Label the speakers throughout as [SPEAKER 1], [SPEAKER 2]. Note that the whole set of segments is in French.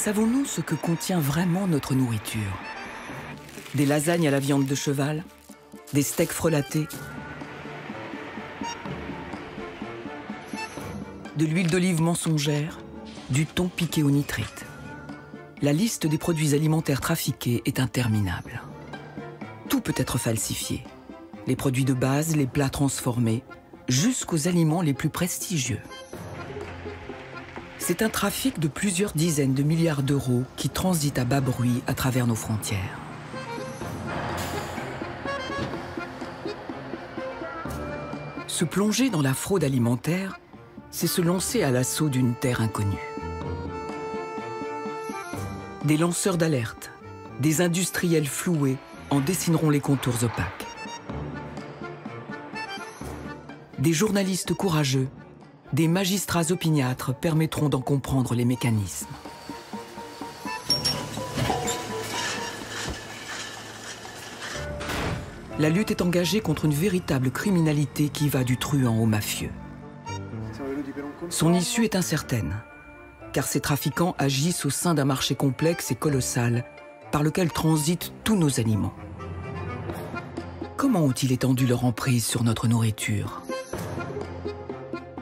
[SPEAKER 1] Savons-nous ce que contient vraiment notre nourriture? Des lasagnes à la viande de cheval? Des steaks frelatés? De l'huile d'olive mensongère? Du thon piqué au nitrite? La liste des produits alimentaires trafiqués est interminable. Tout peut être falsifié. Les produits de base, les plats transformés, jusqu'aux aliments les plus prestigieux. C'est un trafic de plusieurs dizaines de milliards d'euros qui transite à bas bruit à travers nos frontières. Se plonger dans la fraude alimentaire, c'est se lancer à l'assaut d'une terre inconnue. Des lanceurs d'alerte, des industriels floués en dessineront les contours opaques. Des journalistes courageux, des magistrats opiniâtres permettront d'en comprendre les mécanismes. La lutte est engagée contre une véritable criminalité qui va du truand au mafieux. Son issue est incertaine, car ces trafiquants agissent au sein d'un marché complexe et colossal par lequel transitent tous nos aliments. Comment ont-ils étendu leur emprise sur notre nourriture?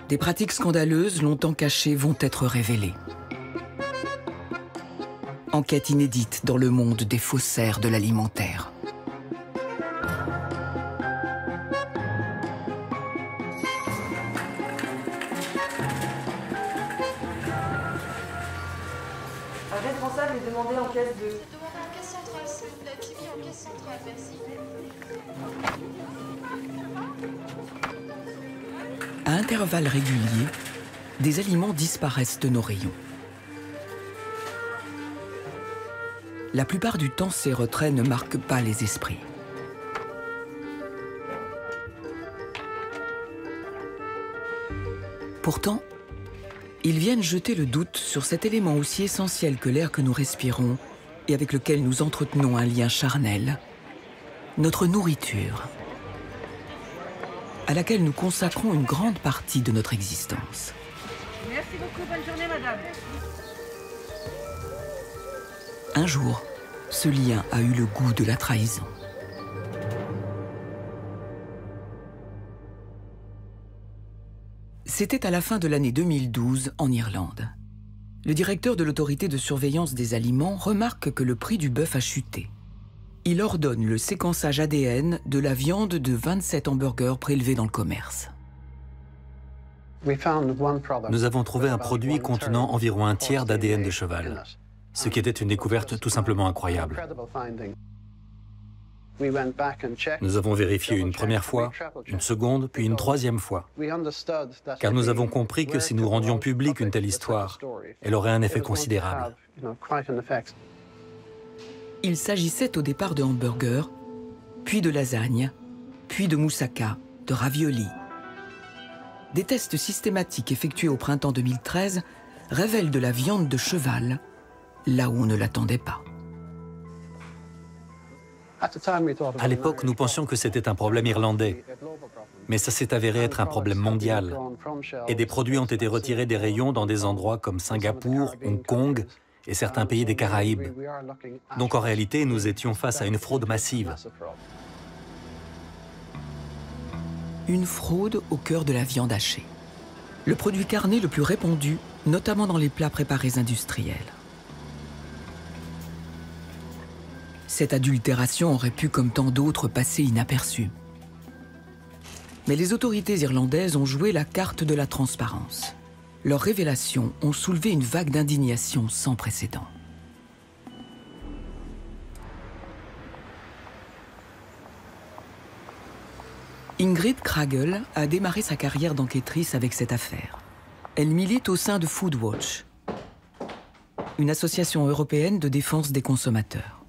[SPEAKER 1] Des pratiques scandaleuses, longtemps cachées, vont être révélées. Enquête inédite dans le monde des faussaires de l'alimentaire.
[SPEAKER 2] Un responsable est demandé en caisse de...
[SPEAKER 3] Demandez en caisse centrale, s'il vous plaît. Clivy en caisse centrale, merci.
[SPEAKER 1] À intervalles réguliers, des aliments disparaissent de nos rayons. La plupart du temps, ces retraits ne marquent pas les esprits. Pourtant, ils viennent jeter le doute sur cet élément aussi essentiel que l'air que nous respirons et avec lequel nous entretenons un lien charnel, notre nourriture, à laquelle nous consacrons une grande partie de notre existence.
[SPEAKER 2] Merci beaucoup, bonne journée, madame.
[SPEAKER 1] Un jour, ce lien a eu le goût de la trahison. C'était à la fin de l'année 2012 en Irlande. Le directeur de l'autorité de surveillance des aliments remarque que le prix du bœuf a chuté. Il ordonne le séquençage ADN de la viande de 27 hamburgers prélevés dans le commerce.
[SPEAKER 4] Nous avons trouvé un produit contenant environ un tiers d'ADN de cheval, ce qui était une découverte tout simplement incroyable. Nous avons vérifié une première fois, une seconde, puis une troisième fois, car nous avons compris que si nous rendions publique une telle histoire, elle aurait un effet considérable.
[SPEAKER 1] Il s'agissait au départ de hamburgers, puis de lasagnes, puis de moussaka, de raviolis. Des tests systématiques effectués au printemps 2013 révèlent de la viande de cheval, là où on ne l'attendait pas.
[SPEAKER 4] À l'époque, nous pensions que c'était un problème irlandais, mais ça s'est avéré être un problème mondial. Et des produits ont été retirés des rayons dans des endroits comme Singapour, Hong Kong et certains pays des Caraïbes. Donc en réalité, nous étions face à une fraude massive.
[SPEAKER 1] Une fraude au cœur de la viande hachée. Le produit carné le plus répandu, notamment dans les plats préparés industriels. Cette adultération aurait pu, comme tant d'autres, passer inaperçue. Mais les autorités irlandaises ont joué la carte de la transparence. Leurs révélations ont soulevé une vague d'indignation sans précédent. Ingrid Kragel a démarré sa carrière d'enquêtrice avec cette affaire. Elle milite au sein de Foodwatch, une association européenne de défense des consommateurs.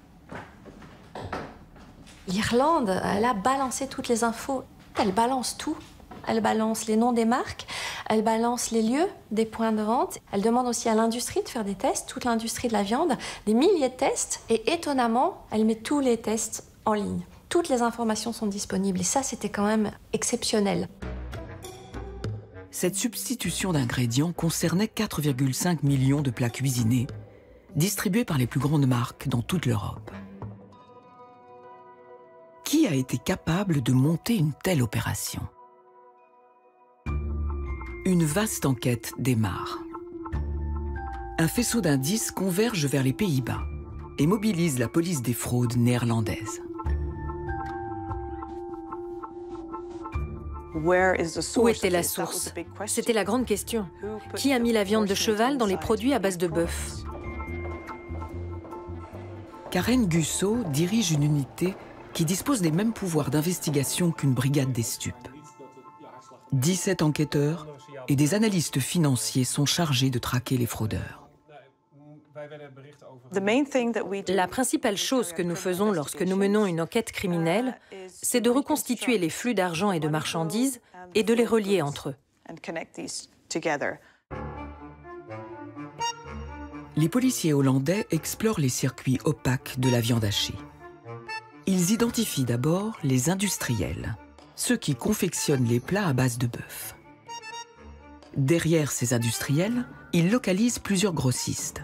[SPEAKER 5] L'Irlande, elle a balancé toutes les infos. Elle balance tout. Elle balance les noms des marques, elle balance les lieux des points de vente. Elle demande aussi à l'industrie de faire des tests, toute l'industrie de la viande, des milliers de tests. Et étonnamment, elle met tous les tests en ligne. Toutes les informations sont disponibles. Et ça, c'était quand même exceptionnel.
[SPEAKER 1] Cette substitution d'ingrédients concernait 4,5 millions de plats cuisinés distribués par les plus grandes marques dans toute l'Europe. Qui a été capable de monter une telle opération? Une vaste enquête démarre. Un faisceau d'indices converge vers les Pays-Bas et mobilise la police des fraudes néerlandaise.
[SPEAKER 6] Où était la source? C'était la grande question. Qui a mis la viande de cheval dans les produits à base de bœuf?
[SPEAKER 1] Karen Gusso dirige une unité qui dispose des mêmes pouvoirs d'investigation qu'une brigade des stupes. 17 enquêteurs et des analystes financiers sont chargés de traquer les fraudeurs.
[SPEAKER 6] La principale chose que nous faisons lorsque nous menons une enquête criminelle, c'est de reconstituer les flux d'argent et de marchandises et de les relier entre eux.
[SPEAKER 1] Les policiers hollandais explorent les circuits opaques de la viande hachée. Ils identifient d'abord les industriels, ceux qui confectionnent les plats à base de bœuf. Derrière ces industriels, ils localisent plusieurs grossistes.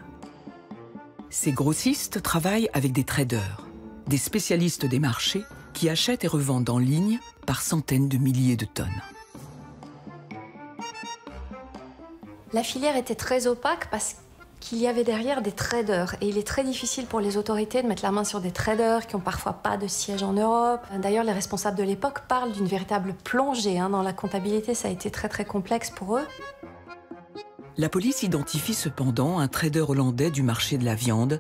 [SPEAKER 1] Ces grossistes travaillent avec des traders, des spécialistes des marchés qui achètent et revendent en ligne par centaines de milliers de tonnes.
[SPEAKER 5] La filière était très opaque parce qu'il y avait derrière des traders. Et il est très difficile pour les autorités de mettre la main sur des traders qui n'ont parfois pas de siège en Europe. D'ailleurs, les responsables de l'époque parlent d'une véritable plongée dans la comptabilité. Ça a été très très complexe pour eux.
[SPEAKER 1] La police identifie cependant un trader hollandais du marché de la viande,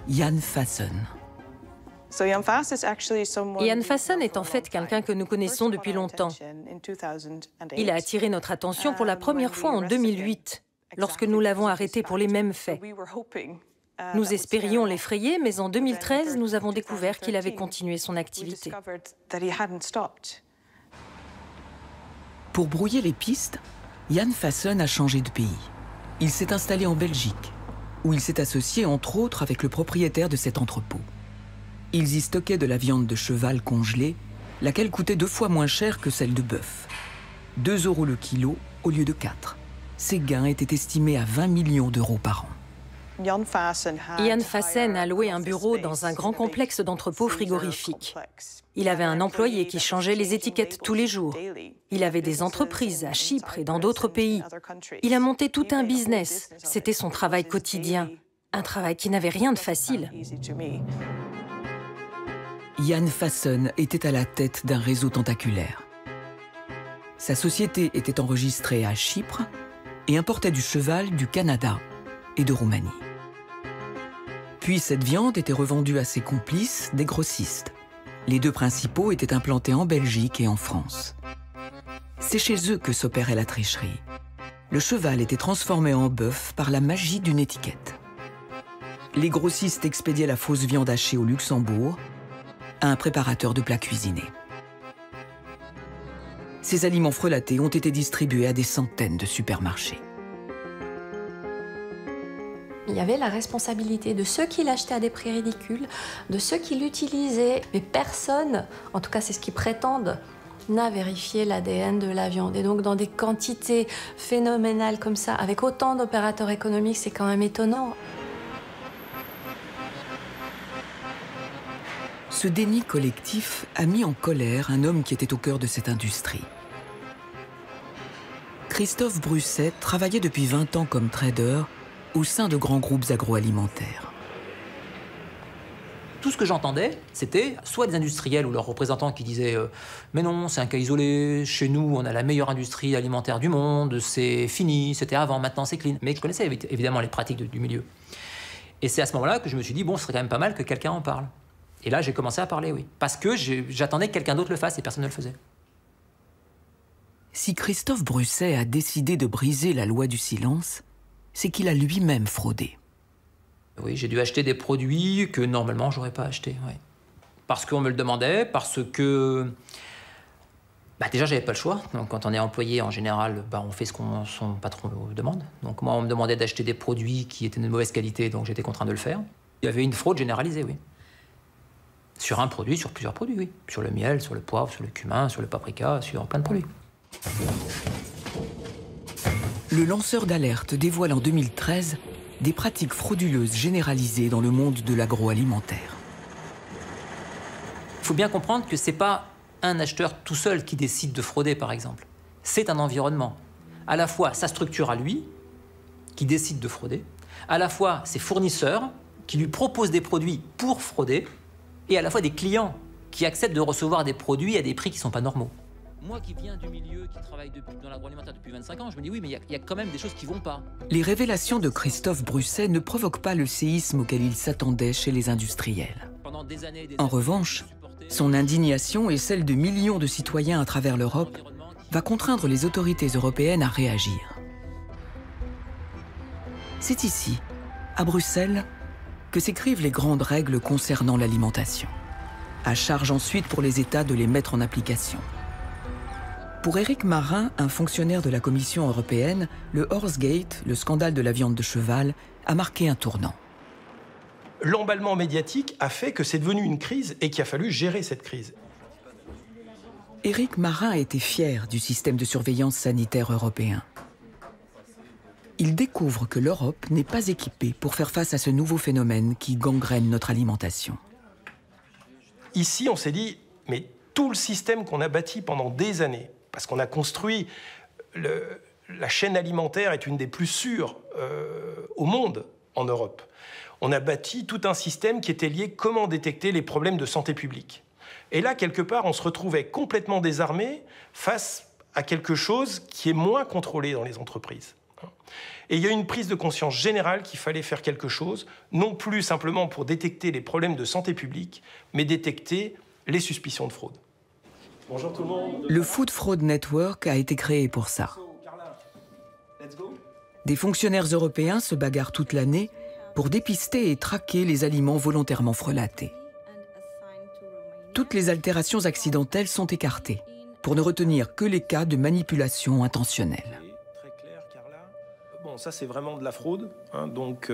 [SPEAKER 1] Jan Fassen.
[SPEAKER 6] Jan Fassen est en fait quelqu'un que nous connaissons depuis longtemps. Il a attiré notre attention pour la première fois en 2008, lorsque nous l'avons arrêté pour les mêmes faits. Nous espérions l'effrayer, mais en 2013, nous avons découvert qu'il avait continué son activité.
[SPEAKER 1] Pour brouiller les pistes, Jan Fassen a changé de pays. Il s'est installé en Belgique, où il s'est associé entre autres avec le propriétaire de cet entrepôt. Ils y stockaient de la viande de cheval congelée, laquelle coûtait 2 fois moins cher que celle de bœuf. 2 € le kilo au lieu de 4. Ces gains étaient estimés à 20 millions d'euros par an.
[SPEAKER 6] Jan Fassen a loué un bureau dans un grand complexe d'entrepôts frigorifiques. Il avait un employé qui changeait les étiquettes tous les jours. Il avait des entreprises à Chypre et dans d'autres pays. Il a monté tout un business. C'était son travail quotidien. Un travail qui n'avait rien de facile.
[SPEAKER 1] Jan Fassen était à la tête d'un réseau tentaculaire. Sa société était enregistrée à Chypre et importait du cheval du Canada et de Roumanie. Puis cette viande était revendue à ses complices, des grossistes. Les 2 principaux étaient implantés en Belgique et en France. C'est chez eux que s'opérait la tricherie. Le cheval était transformé en bœuf par la magie d'une étiquette. Les grossistes expédiaient la fausse viande hachée au Luxembourg à un préparateur de plats cuisinés. Ces aliments frelatés ont été distribués à des centaines de supermarchés.
[SPEAKER 5] Il y avait la responsabilité de ceux qui l'achetaient à des prix ridicules, de ceux qui l'utilisaient. Mais personne, en tout cas c'est ce qu'ils prétendent, n'a vérifié l'ADN de la viande. Et donc dans des quantités phénoménales comme ça, avec autant d'opérateurs économiques, c'est quand même étonnant.
[SPEAKER 1] Ce déni collectif a mis en colère un homme qui était au cœur de cette industrie. Christophe Brusset travaillait depuis 20 ans comme trader au sein de grands groupes agroalimentaires.
[SPEAKER 7] Tout ce que j'entendais, c'était soit des industriels ou leurs représentants qui disaient « Mais non, c'est un cas isolé, chez nous, on a la meilleure industrie alimentaire du monde, c'est fini, c'était avant, maintenant c'est clean. » Mais je connaissais évidemment les pratiques du milieu. Et c'est à ce moment-là que je me suis dit « Bon, ce serait quand même pas mal que quelqu'un en parle. » Et là, j'ai commencé à parler, oui. Parce que j'attendais que quelqu'un d'autre le fasse et personne ne le faisait.
[SPEAKER 1] Si Christophe Brusset a décidé de briser la loi du silence, c'est qu'il a lui-même fraudé.
[SPEAKER 7] Oui, j'ai dû acheter des produits que normalement j'aurais pas achetés. Oui. Parce qu'on me le demandait, parce que déjà j'avais pas le choix. Donc quand on est employé en général, on fait ce qu'on son patron demande. Donc moi on me demandait d'acheter des produits qui étaient de mauvaise qualité, donc j'étais contraint de le faire. Il y avait une fraude généralisée, oui. Sur un produit, sur plusieurs produits, oui. Sur le miel, sur le poivre, sur le cumin, sur le paprika, sur plein de produits.
[SPEAKER 1] Le lanceur d'alerte dévoile en 2013 des pratiques frauduleuses généralisées dans le monde de l'agroalimentaire.
[SPEAKER 7] Il faut bien comprendre que ce n'est pas un acheteur tout seul qui décide de frauder, par exemple. C'est un environnement. À la fois sa structure à lui, qui décide de frauder, à la fois ses fournisseurs, qui lui proposent des produits pour frauder, et à la fois des clients qui acceptent de recevoir des produits à des prix qui ne sont pas normaux. Moi qui viens du milieu, qui travaille dans l'agroalimentaire depuis 25 ans, je me dis oui, mais il y a quand même des choses qui ne vont pas.
[SPEAKER 1] Les révélations de Christophe Brusset ne provoquent pas le séisme auquel il s'attendait chez les industriels. En revanche, son indignation et celle de millions de citoyens à travers l'Europe va contraindre les autorités européennes à réagir. C'est ici, à Bruxelles, que s'écrivent les grandes règles concernant l'alimentation. À charge ensuite pour les États de les mettre en application. Pour Éric Marin, un fonctionnaire de la Commission européenne, le Horsegate, le scandale de la viande de cheval, a marqué un tournant.
[SPEAKER 8] L'emballement médiatique a fait que c'est devenu une crise et qu'il a fallu gérer cette crise.
[SPEAKER 1] Éric Marin était fier du système de surveillance sanitaire européen. Il découvre que l'Europe n'est pas équipée pour faire face à ce nouveau phénomène qui gangrène notre alimentation.
[SPEAKER 8] Ici, on s'est dit, mais tout le système qu'on a bâti pendant des années, parce qu'on a construit, la chaîne alimentaire est une des plus sûres au monde en Europe. On a bâti tout un système qui était lié à comment détecter les problèmes de santé publique. Et là, quelque part, on se retrouvait complètement désarmé face à quelque chose qui est moins contrôlé dans les entreprises. Et il y a une prise de conscience générale qu'il fallait faire quelque chose, non plus simplement pour détecter les problèmes de santé publique, mais détecter les suspicions de fraude. Bonjour tout le monde.
[SPEAKER 1] Le Food Fraud Network a été créé pour ça. Des fonctionnaires européens se bagarrent toute l'année pour dépister et traquer les aliments volontairement frelatés. Toutes les altérations accidentelles sont écartées, pour ne retenir que les cas de manipulation intentionnelle.
[SPEAKER 8] Bon, ça c'est vraiment de la fraude, hein, donc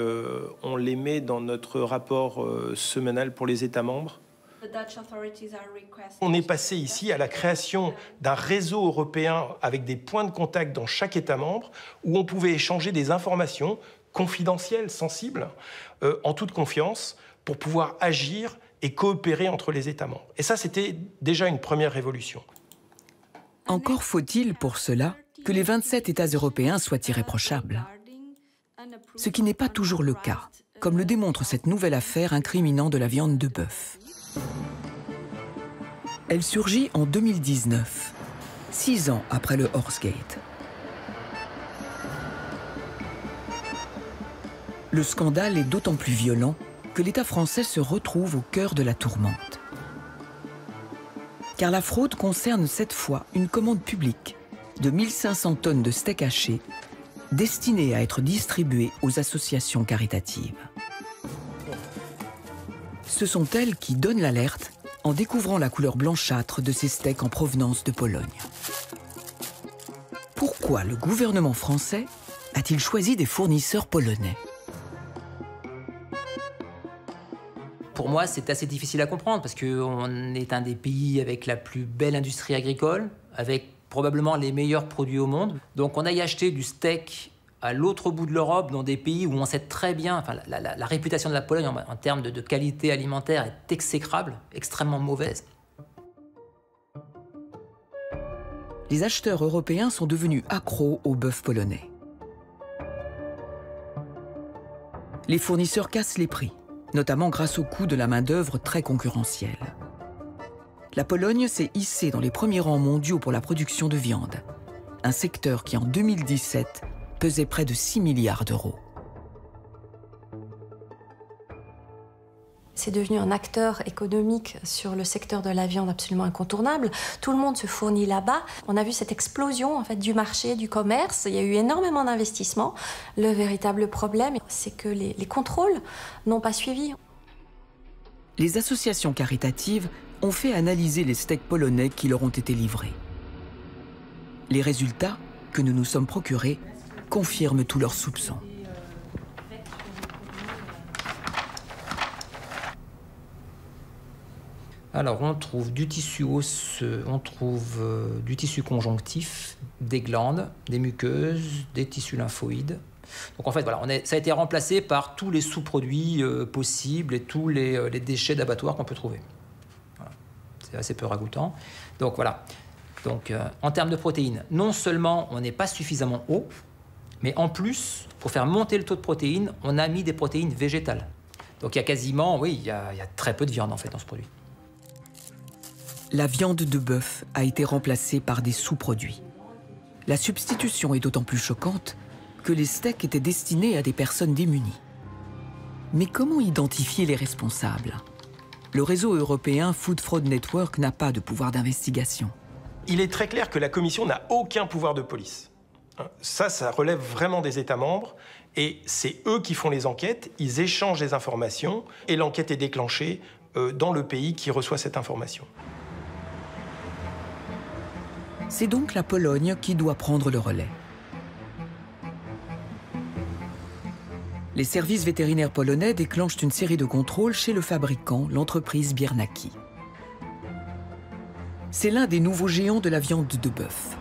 [SPEAKER 8] on les met dans notre rapport semanal pour les États membres. On est passé ici à la création d'un réseau européen avec des points de contact dans chaque État membre où on pouvait échanger des informations confidentielles, sensibles, en toute confiance, pour pouvoir agir et coopérer entre les États membres. Et ça, c'était déjà une première révolution.
[SPEAKER 1] Encore faut-il pour cela que les 27 États européens soient irréprochables. Ce qui n'est pas toujours le cas, comme le démontre cette nouvelle affaire incriminant de la viande de bœuf. Elle surgit en 2019, 6 ans après le Horsegate. Le scandale est d'autant plus violent que l'État français se retrouve au cœur de la tourmente. Car la fraude concerne cette fois une commande publique de 1500 tonnes de steak haché destinées à être distribuées aux associations caritatives. Ce sont elles qui donnent l'alerte en découvrant la couleur blanchâtre de ces steaks en provenance de Pologne. Pourquoi le gouvernement français a-t-il choisi des fournisseurs polonais?
[SPEAKER 7] Pour moi, c'est assez difficile à comprendre parce qu'on est un des pays avec la plus belle industrie agricole, avec probablement les meilleurs produits au monde. Donc on a y acheté du steak à l'autre bout de l'Europe, dans des pays où on sait très bien, enfin, la réputation de la Pologne en termes de qualité alimentaire est exécrable, extrêmement mauvaise.
[SPEAKER 1] Les acheteurs européens sont devenus accros au bœuf polonais. Les fournisseurs cassent les prix, notamment grâce au coût de la main-d'œuvre très concurrentielle. La Pologne s'est hissée dans les premiers rangs mondiaux pour la production de viande, un secteur qui en 2017 pesait près de 6 milliards d'euros.
[SPEAKER 5] C'est devenu un acteur économique sur le secteur de la viande absolument incontournable. Tout le monde se fournit là-bas. On a vu cette explosion en fait, du marché, du commerce. Il y a eu énormément d'investissements. Le véritable problème, c'est que les contrôles n'ont pas suivi.
[SPEAKER 1] Les associations caritatives ont fait analyser les steaks polonais qui leur ont été livrés. Les résultats que nous nous sommes procurés confirment tous leurs soupçons.
[SPEAKER 7] Alors, on trouve du tissu osseux, on trouve du tissu conjonctif, des glandes, des muqueuses, des tissus lymphoïdes, Donc en fait, voilà, ça a été remplacé par tous les sous-produits possibles et tous les déchets d'abattoir qu'on peut trouver. Voilà. C'est assez peu ragoûtant. Donc voilà. Donc, en termes de protéines, non seulement on n'est pas suffisamment haut, mais en plus, pour faire monter le taux de protéines, on a mis des protéines végétales. Donc il y a quasiment, oui, il y a très peu de viande en fait dans ce produit.
[SPEAKER 1] La viande de bœuf a été remplacée par des sous-produits. La substitution est d'autant plus choquante que les steaks étaient destinés à des personnes démunies. Mais comment identifier les responsables? Le réseau européen Food Fraud Network n'a pas de pouvoir d'investigation.
[SPEAKER 8] Il est très clair que la Commission n'a aucun pouvoir de police. Ça relève vraiment des États membres et c'est eux qui font les enquêtes, ils échangent les informations et l'enquête est déclenchée dans le pays qui reçoit cette information.
[SPEAKER 1] C'est donc la Pologne qui doit prendre le relais. Les services vétérinaires polonais déclenchent une série de contrôles chez le fabricant, l'entreprise Biernacki. C'est l'un des nouveaux géants de la viande de bœuf.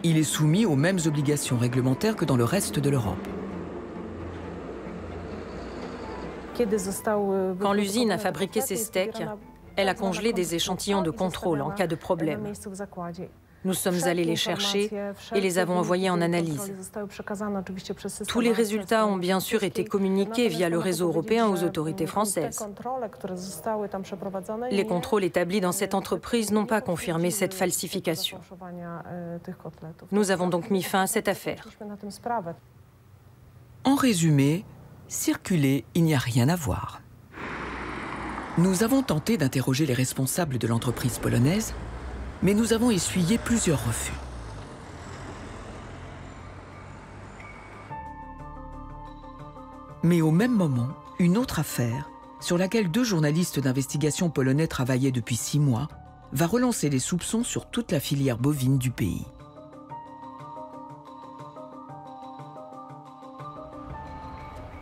[SPEAKER 1] Il est soumis aux mêmes obligations réglementaires que dans le reste de l'Europe.
[SPEAKER 6] Quand l'usine a fabriqué ces steaks, elle a congelé des échantillons de contrôle en cas de problème. Nous sommes allés les chercher et les avons envoyés en analyse. Tous les résultats ont bien sûr été communiqués via le réseau européen aux autorités françaises. Les contrôles établis dans cette entreprise n'ont pas confirmé cette falsification. Nous avons donc mis fin à cette affaire.
[SPEAKER 1] En résumé, circuler, il n'y a rien à voir. Nous avons tenté d'interroger les responsables de l'entreprise polonaise, mais nous avons essuyé plusieurs refus. Mais au même moment, une autre affaire, sur laquelle 2 journalistes d'investigation polonais travaillaient depuis 6 mois, va relancer les soupçons sur toute la filière bovine du pays.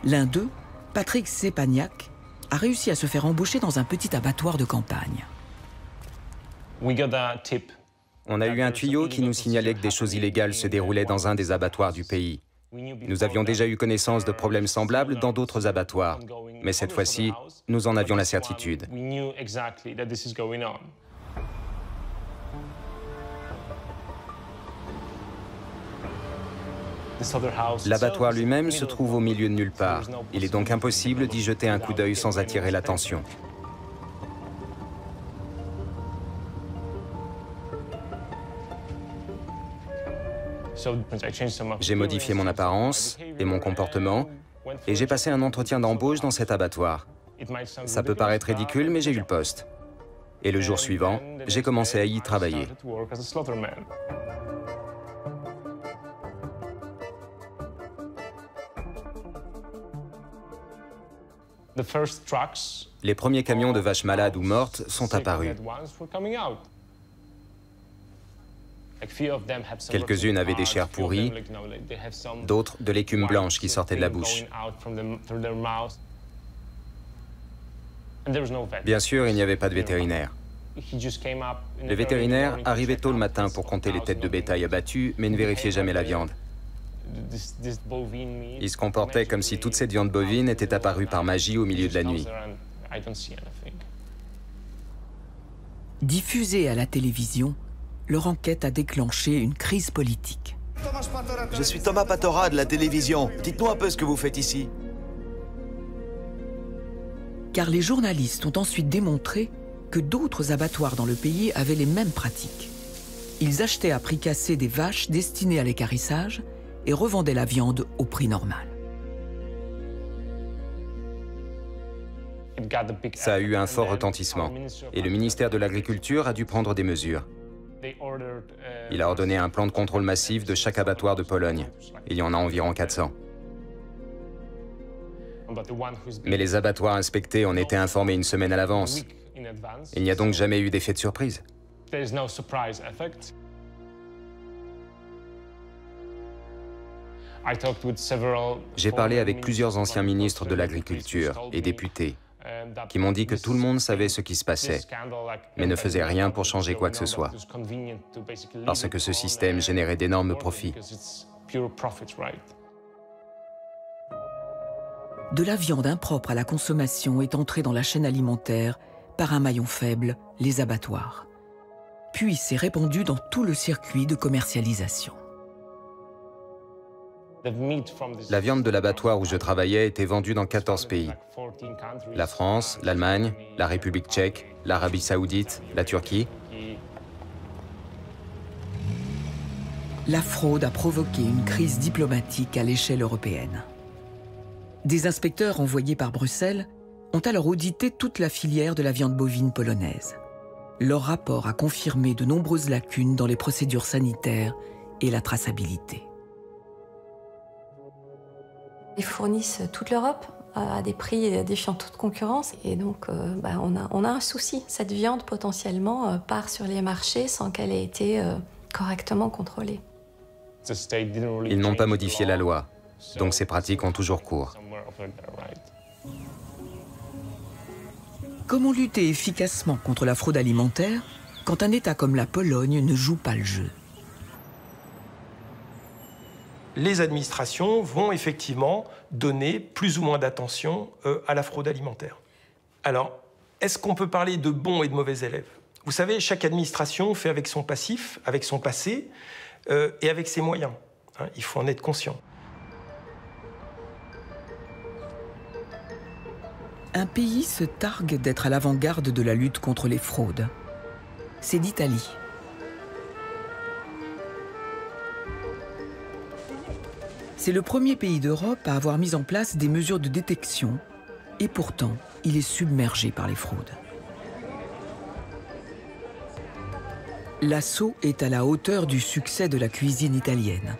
[SPEAKER 1] L'un d'eux, Patrick Szczepaniak, a réussi à se faire embaucher dans un petit abattoir de campagne.
[SPEAKER 9] On a eu un tuyau qui nous signalait que des choses illégales se déroulaient dans un des abattoirs du pays. Nous avions déjà eu connaissance de problèmes semblables dans d'autres abattoirs, mais cette fois-ci, nous en avions la certitude. L'abattoir lui-même se trouve au milieu de nulle part. Il est donc impossible d'y jeter un coup d'œil sans attirer l'attention. J'ai modifié mon apparence et mon comportement et j'ai passé un entretien d'embauche dans cet abattoir. Ça peut paraître ridicule, mais j'ai eu le poste. Et le jour suivant, j'ai commencé à y travailler. Les premiers camions de vaches malades ou mortes sont apparus. Quelques-unes avaient des chairs pourries, d'autres de l'écume blanche qui sortait de la bouche. Bien sûr, il n'y avait pas de vétérinaire. Le vétérinaire arrivait tôt le matin pour compter les têtes de bétail abattues, mais ne vérifiait jamais la viande. Il se comportait comme si toute cette viande bovine était apparue par magie au milieu de la nuit.
[SPEAKER 1] Diffusée à la télévision, leur enquête a déclenché une crise politique.
[SPEAKER 10] Je suis Thomas Patora de la télévision. Dites-nous un peu ce que vous faites ici.
[SPEAKER 1] Car les journalistes ont ensuite démontré que d'autres abattoirs dans le pays avaient les mêmes pratiques. Ils achetaient à prix cassé des vaches destinées à l'équarrissage et revendaient la viande au prix normal.
[SPEAKER 9] Ça a eu un fort retentissement et le ministère de l'Agriculture a dû prendre des mesures. Il a ordonné un plan de contrôle massif de chaque abattoir de Pologne. Il y en a environ 400. Mais les abattoirs inspectés en étaient informés une semaine à l'avance. Il n'y a donc jamais eu d'effet de surprise. J'ai parlé avec plusieurs anciens ministres de l'Agriculture et députés qui m'ont dit que tout le monde savait ce qui se passait, mais ne faisait rien pour changer quoi que ce soit, parce que ce système générait d'énormes profits.
[SPEAKER 1] de la viande impropre à la consommation est entrée dans la chaîne alimentaire par un maillon faible, les abattoirs. Puis s'est répandue dans tout le circuit de commercialisation.
[SPEAKER 9] La viande de l'abattoir où je travaillais était vendue dans 14 pays. La France, l'Allemagne, la République tchèque, l'Arabie saoudite, la Turquie.
[SPEAKER 1] La fraude a provoqué une crise diplomatique à l'échelle européenne. Des inspecteurs envoyés par Bruxelles ont alors audité toute la filière de la viande bovine polonaise. Leur rapport a confirmé de nombreuses lacunes dans les procédures sanitaires et la traçabilité.
[SPEAKER 5] Ils fournissent toute l'Europe à des prix défiant toute concurrence. Et donc, on a un souci. Cette viande, potentiellement, part sur les marchés sans qu'elle ait été correctement contrôlée.
[SPEAKER 9] Ils n'ont pas modifié la loi, donc ces pratiques ont toujours cours.
[SPEAKER 1] Comment lutter efficacement contre la fraude alimentaire quand un État comme la Pologne ne joue pas le jeu?
[SPEAKER 8] Les administrations vont effectivement donner plus ou moins d'attention à la fraude alimentaire. Alors, est-ce qu'on peut parler de bons et de mauvais élèves? Vous savez, chaque administration fait avec son passif, avec son passé et avec ses moyens. Hein, il faut en être conscient.
[SPEAKER 1] Un pays se targue d'être à l'avant-garde de la lutte contre les fraudes. C'est l'Italie. C'est le premier pays d'Europe à avoir mis en place des mesures de détection, et pourtant, il est submergé par les fraudes. L'assaut est à la hauteur du succès de la cuisine italienne,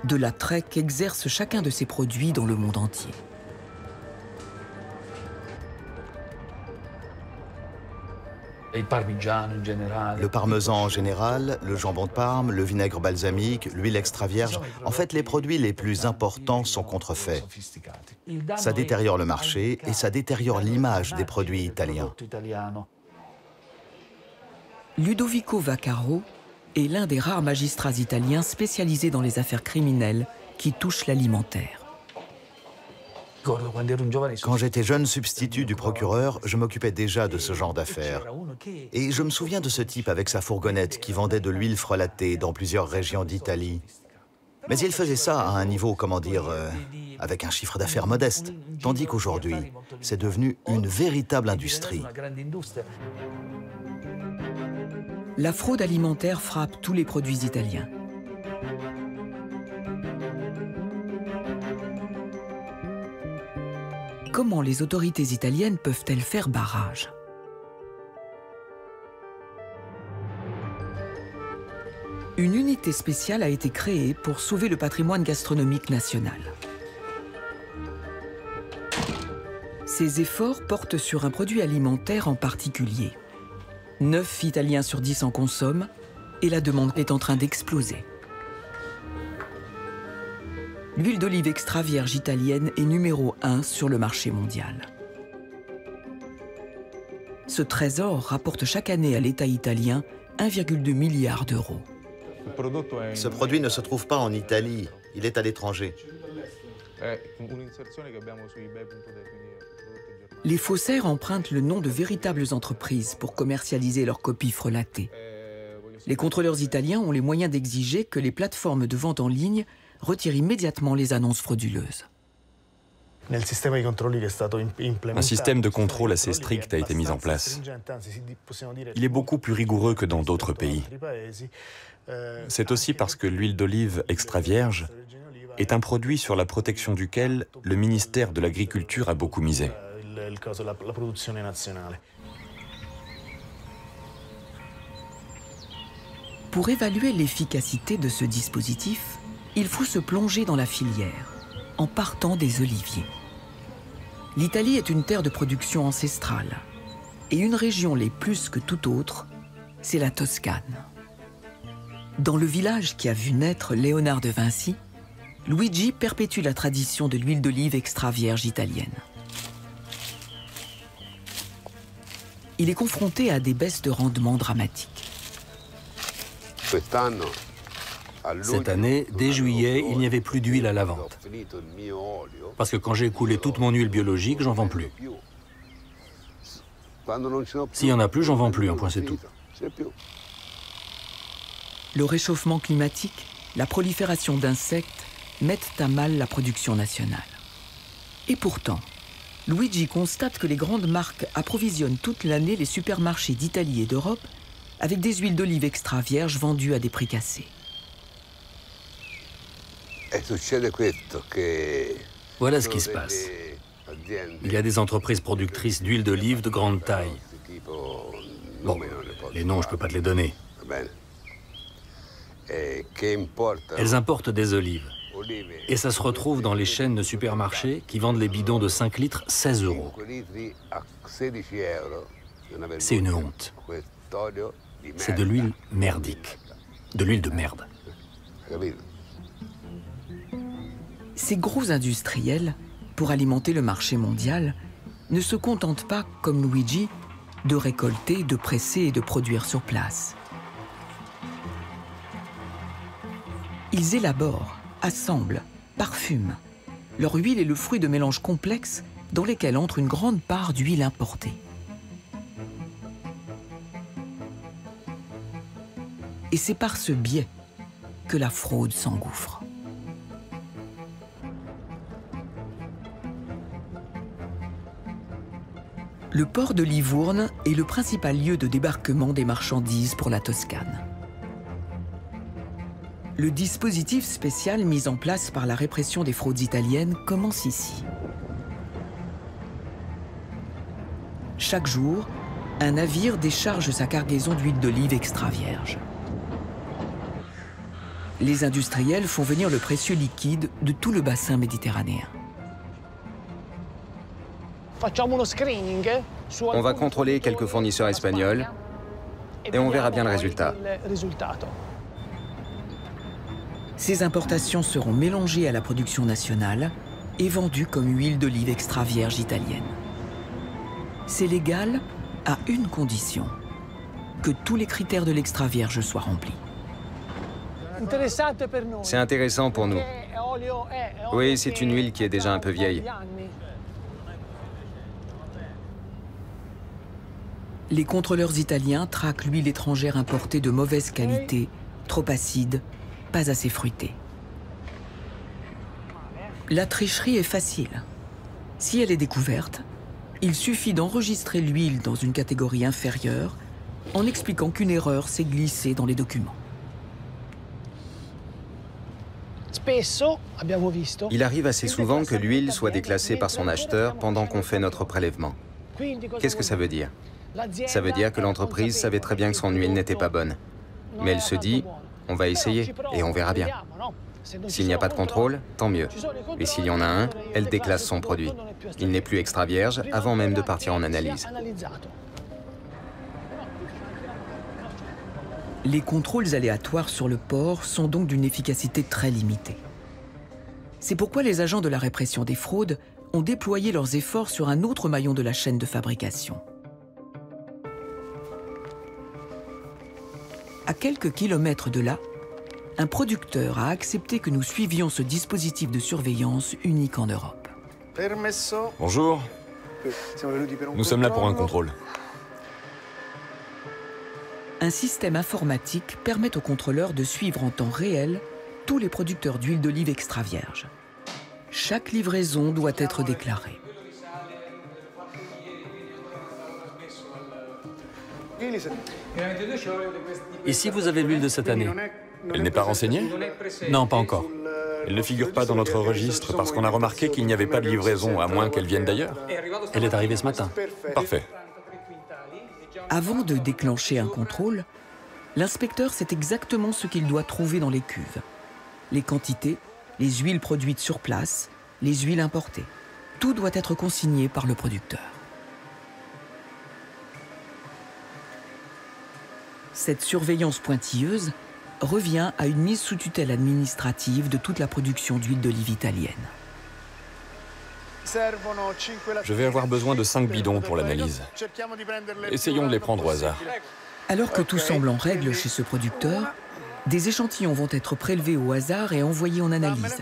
[SPEAKER 1] de l'attrait qu'exerce chacun de ses produits dans le monde entier.
[SPEAKER 10] Le parmesan en général, le jambon de Parme, le vinaigre balsamique, l'huile extra vierge. En fait, les produits les plus importants sont contrefaits. Ça détériore le marché et ça détériore l'image des produits italiens.
[SPEAKER 1] Ludovico Vaccaro est l'un des rares magistrats italiens spécialisés dans les affaires criminelles qui touchent l'alimentaire.
[SPEAKER 10] Quand j'étais jeune substitut du procureur, je m'occupais déjà de ce genre d'affaires. Et je me souviens de ce type avec sa fourgonnette qui vendait de l'huile frelatée dans plusieurs régions d'Italie. Mais il faisait ça à un niveau, comment dire, avec un chiffre d'affaires modeste. Tandis qu'aujourd'hui, c'est devenu une véritable industrie.
[SPEAKER 1] La fraude alimentaire frappe tous les produits italiens. Comment les autorités italiennes peuvent-elles faire barrage? Une unité spéciale a été créée pour sauver le patrimoine gastronomique national. Ces efforts portent sur un produit alimentaire en particulier. 9 Italiens sur 10 en consomment et la demande est en train d'exploser. L'huile d'olive extra vierge italienne est numéro 1 sur le marché mondial. Ce trésor rapporte chaque année à l'État italien 1,2 milliard d'euros.
[SPEAKER 10] Ce produit ne se trouve pas en Italie, il est à l'étranger.
[SPEAKER 1] Les faussaires empruntent le nom de véritables entreprises pour commercialiser leurs copies frelatées. Les contrôleurs italiens ont les moyens d'exiger que les plateformes de vente en ligne retirent immédiatement les annonces frauduleuses.
[SPEAKER 11] Un système de contrôle assez strict a été mis en place. Il est beaucoup plus rigoureux que dans d'autres pays. C'est aussi parce que l'huile d'olive extra vierge est un produit sur la protection duquel le ministère de l'Agriculture a beaucoup misé.
[SPEAKER 1] Pour évaluer l'efficacité de ce dispositif, il faut se plonger dans la filière, en partant des oliviers. L'Italie est une terre de production ancestrale, et une région l'est plus que toute autre, c'est la Toscane. Dans le village qui a vu naître Léonard de Vinci, Luigi perpétue la tradition de l'huile d'olive extra vierge italienne. Il est confronté à des baisses de rendement dramatiques.
[SPEAKER 4] Cette année, dès juillet, il n'y avait plus d'huile à la vente. Parce que quand j'ai écoulé toute mon huile biologique, j'en vends plus. S'il n'y en a plus, j'en vends plus, un point c'est tout.
[SPEAKER 1] Le réchauffement climatique, la prolifération d'insectes mettent à mal la production nationale. Et pourtant, Luigi constate que les grandes marques approvisionnent toute l'année les supermarchés d'Italie et d'Europe avec des huiles d'olive extra vierges vendues à des prix cassés.
[SPEAKER 4] Voilà ce qui se passe. Il y a des entreprises productrices d'huile d'olive de grande taille. Bon, les noms, je ne peux pas te les donner. Elles importent des olives. Et ça se retrouve dans les chaînes de supermarchés qui vendent les bidons de 5 litres 16 €. C'est une honte. C'est de l'huile merdique. De l'huile de merde.
[SPEAKER 1] Ces gros industriels, pour alimenter le marché mondial, ne se contentent pas, comme Luigi, de récolter, de presser et de produire sur place. Ils élaborent, assemblent, parfument. Leur huile est le fruit de mélanges complexes dans lesquels entre une grande part d'huile importée. Et c'est par ce biais que la fraude s'engouffre. Le port de Livourne est le principal lieu de débarquement des marchandises pour la Toscane. Le dispositif spécial mis en place par la répression des fraudes italiennes commence ici. Chaque jour, un navire décharge sa cargaison d'huile d'olive extra vierge. Les industriels font venir le précieux liquide de tout le bassin méditerranéen.
[SPEAKER 9] On va contrôler quelques fournisseurs espagnols et on verra bien le résultat.
[SPEAKER 1] Ces importations seront mélangées à la production nationale et vendues comme huile d'olive extra vierge italienne. C'est légal à une condition, que tous les critères de l'extra vierge soient remplis.
[SPEAKER 9] C'est intéressant pour nous. Oui, c'est une huile qui est déjà un peu vieille.
[SPEAKER 1] Les contrôleurs italiens traquent l'huile étrangère importée de mauvaise qualité, trop acide, pas assez fruitée. La tricherie est facile. Si elle est découverte, il suffit d'enregistrer l'huile dans une catégorie inférieure en expliquant qu'une erreur s'est glissée dans les documents.
[SPEAKER 9] Il arrive assez souvent que l'huile soit déclassée par son acheteur pendant qu'on fait notre prélèvement. Qu'est-ce que ça veut dire ? Ça veut dire que l'entreprise savait très bien que son huile n'était pas bonne. Mais elle se dit, on va essayer et on verra bien. S'il n'y a pas de contrôle, tant mieux. Et s'il y en a un, elle déclasse son produit. Il n'est plus extra vierge avant même de partir en analyse.
[SPEAKER 1] Les contrôles aléatoires sur le port sont donc d'une efficacité très limitée. C'est pourquoi les agents de la répression des fraudes ont déployé leurs efforts sur un autre maillon de la chaîne de fabrication. À quelques kilomètres de là, un producteur a accepté que nous suivions ce dispositif de surveillance unique en Europe.
[SPEAKER 11] Bonjour. Nous sommes là pour un contrôle.
[SPEAKER 1] Un système informatique permet aux contrôleurs de suivre en temps réel tous les producteurs d'huile d'olive extra vierge. Chaque livraison doit être déclarée.
[SPEAKER 4] Ici, vous avez l'huile de cette année.
[SPEAKER 11] Elle n'est pas renseignée?
[SPEAKER 4] Non, pas encore.
[SPEAKER 11] Elle ne figure pas dans notre registre parce qu'on a remarqué qu'il n'y avait pas de livraison, à moins qu'elle vienne d'ailleurs.
[SPEAKER 4] Elle est arrivée ce matin.
[SPEAKER 11] Parfait.
[SPEAKER 1] Avant de déclencher un contrôle, l'inspecteur sait exactement ce qu'il doit trouver dans les cuves. Les quantités, les huiles produites sur place, les huiles importées. Tout doit être consigné par le producteur. Cette surveillance pointilleuse revient à une mise sous tutelle administrative de toute la production d'huile d'olive italienne.
[SPEAKER 11] Je vais avoir besoin de 5 bidons pour l'analyse. Essayons de les prendre au hasard.
[SPEAKER 1] Alors que tout semble en règle chez ce producteur, Des échantillons vont être prélevés au hasard et envoyés en analyse.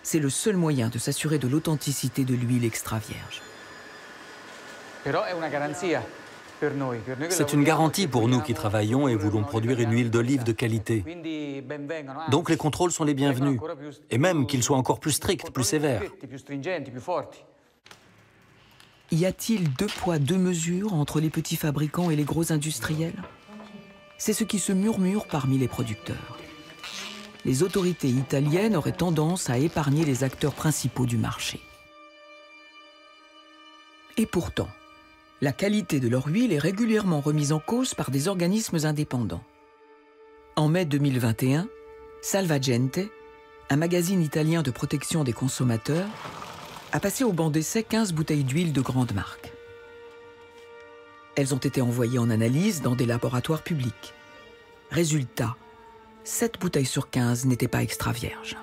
[SPEAKER 1] C'est le seul moyen de s'assurer de l'authenticité de l'huile extra vierge.
[SPEAKER 4] C'est une garantie pour nous qui travaillons et voulons produire une huile d'olive de qualité. Donc les contrôles sont les bienvenus, et même qu'ils soient encore plus stricts, plus sévères.
[SPEAKER 1] Y a-t-il 2 poids, 2 mesures entre les petits fabricants et les gros industriels? C'est ce qui se murmure parmi les producteurs. Les autorités italiennes auraient tendance à épargner les acteurs principaux du marché. Et pourtant, la qualité de leur huile est régulièrement remise en cause par des organismes indépendants. En mai 2021, Salvagente, un magazine italien de protection des consommateurs, a passé au banc d'essai 15 bouteilles d'huile de grandes marques. Elles ont été envoyées en analyse dans des laboratoires publics. Résultat, 7 bouteilles sur 15 n'étaient pas extra vierges.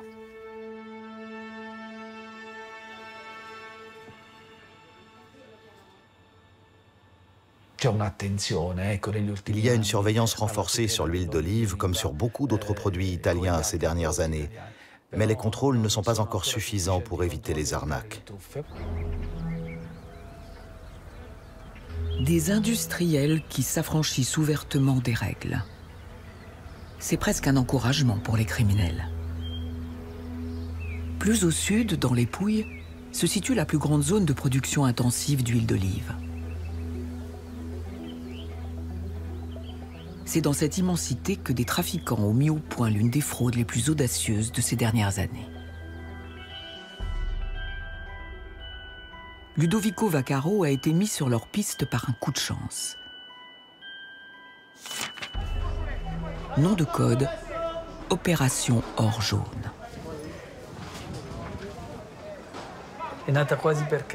[SPEAKER 10] Il y a une surveillance renforcée sur l'huile d'olive, comme sur beaucoup d'autres produits italiens ces dernières années. Mais les contrôles ne sont pas encore suffisants pour éviter les arnaques.
[SPEAKER 1] Des industriels qui s'affranchissent ouvertement des règles. C'est presque un encouragement pour les criminels. Plus au sud, dans les Pouilles, se situe la plus grande zone de production intensive d'huile d'olive. C'est dans cette immensité que des trafiquants ont mis au point l'une des fraudes les plus audacieuses de ces dernières années. Ludovico Vaccaro a été mis sur leur piste par un coup de chance. Nom de code, Opération Or Jaune.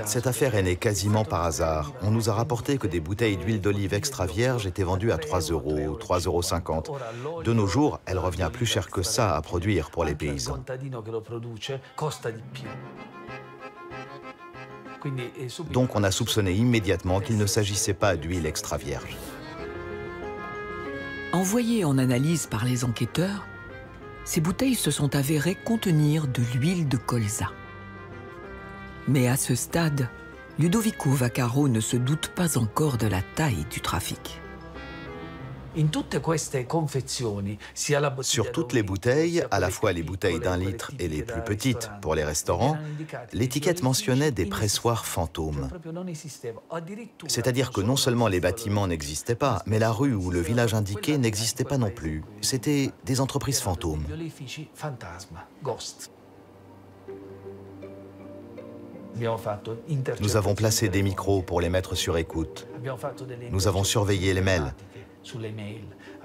[SPEAKER 10] Cette affaire est née quasiment par hasard. On nous a rapporté que des bouteilles d'huile d'olive extra vierge étaient vendues à 3 €, 3,50 €. De nos jours, elle revient plus cher que ça à produire pour les paysans. Donc on a soupçonné immédiatement qu'il ne s'agissait pas d'huile extra vierge.
[SPEAKER 1] Envoyées en analyse par les enquêteurs, ces bouteilles se sont avérées contenir de l'huile de colza. Mais à ce stade, Ludovico Vaccaro ne se doute pas encore de la taille du trafic.
[SPEAKER 10] Sur toutes les bouteilles, à la fois les bouteilles d'1 litre et les plus petites pour les restaurants, l'étiquette mentionnait des pressoirs fantômes. C'est-à-dire que non seulement les bâtiments n'existaient pas, mais la rue ou le village indiqué n'existait pas non plus. C'était des entreprises fantômes. Nous avons placé des micros pour les mettre sur écoute. Nous avons surveillé les mails.